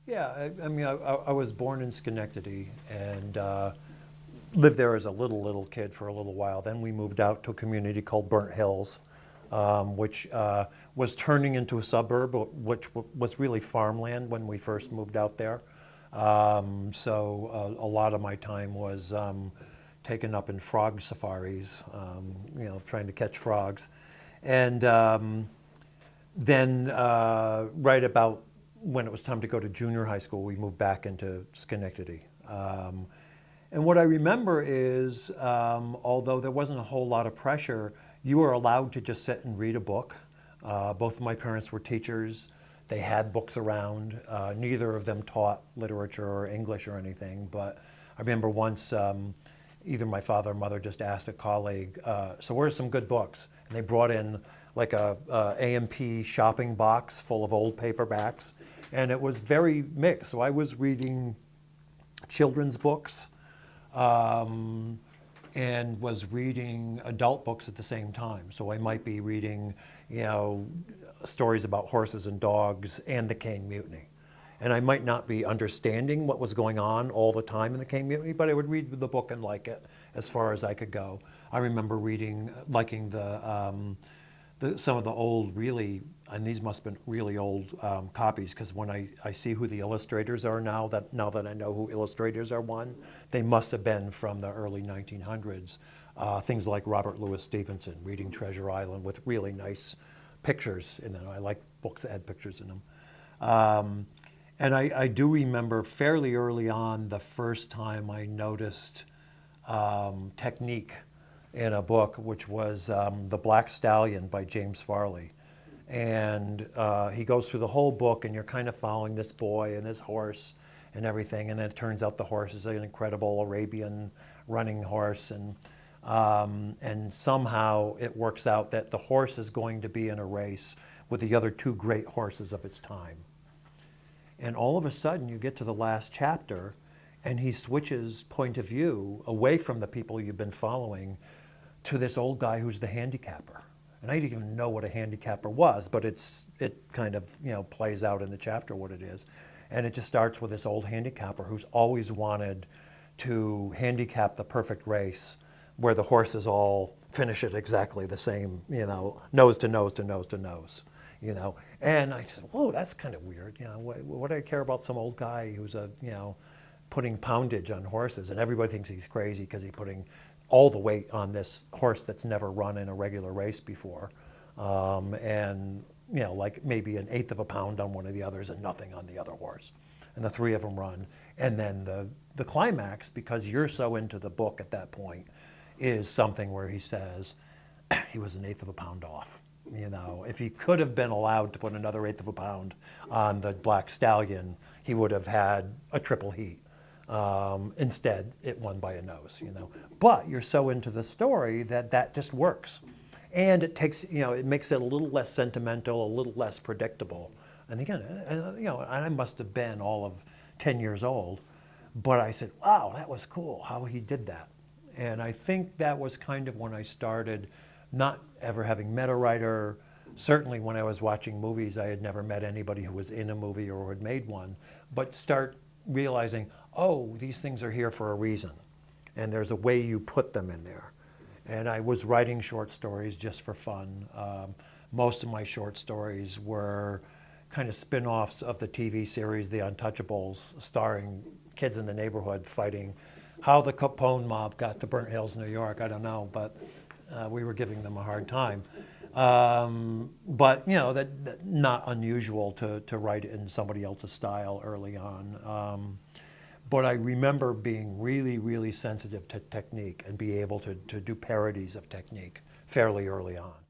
Yeah, I mean, I was born in Schenectady and lived there as a little kid for a little while. Then we moved out to a community called Burnt Hills, which was turning into a suburb, which was really farmland when we first moved out there. So a lot of my time was taken up in frog safaris, trying to catch frogs. And then right about when it was time to go to junior high school, we moved back into Schenectady. And what I remember is, although there wasn't a whole lot of pressure, you were allowed to just sit and read a book. Both of my parents were teachers. They had books around. Neither of them taught literature or English or anything, but I remember once either my father or mother just asked a colleague, so where's some good books? And they brought in like a AMP shopping box full of old paperbacks, and it was very mixed. So I was reading children's books, and was reading adult books at the same time. So I might be reading, stories about horses and dogs and the Cane Mutiny. And I might not be understanding what was going on all the time in the Cane Mutiny, but I would read the book and like it as far as I could go. I remember liking some of the old, really, and these must have been really old copies, because when I see who the illustrators are now that I know who illustrators are they must have been from the early 1900s. Things like Robert Louis Stevenson, reading Treasure Island with really nice pictures in them. I like books that had pictures in them. And I do remember fairly early on the first time I noticed technique in a book, which was The Black Stallion by James Farley. And he goes through the whole book, and you're kind of following this boy and this horse and everything. And then it turns out the horse is an incredible Arabian running horse. And somehow it works out that the horse is going to be in a race with the other two great horses of its time. And all of a sudden, you get to the last chapter, and he switches point of view away from the people you've been following to this old guy who's the handicapper. And I didn't even know what a handicapper was, but it kind of plays out in the chapter what it is. And it just starts with this old handicapper who's always wanted to handicap the perfect race where the horses all finish it exactly the same, nose to nose to nose to nose. And I said, whoa, that's kind of weird. What do I care about some old guy who's putting poundage on horses, and everybody thinks he's crazy because he's putting all the weight on this horse that's never run in a regular race before, and like maybe an eighth of a pound on one of the others and nothing on the other horse, and the three of them run, and then the climax, because you're so into the book at that point, is something where he says he was an eighth of a pound off. If he could have been allowed to put another eighth of a pound on the Black Stallion, he would have had a triple heat. Instead, it won by a nose, But you're so into the story that just works. And it takes, it makes it a little less sentimental, a little less predictable. And again, I must have been all of 10 years old, but I said, wow, that was cool how he did that. And I think that was kind of when I started not ever having met a writer. Certainly when I was watching movies, I had never met anybody who was in a movie or had made one, but start realizing, oh, these things are here for a reason, and there's a way you put them in there. And I was writing short stories just for fun. Most of my short stories were kind of spin-offs of the TV series The Untouchables, starring kids in the neighborhood fighting. How the Capone mob got to Burnt Hills, New York, I don't know, but we were giving them a hard time. But that not unusual to write in somebody else's style early on. But I remember being really, really sensitive to technique and be able to do parodies of technique fairly early on.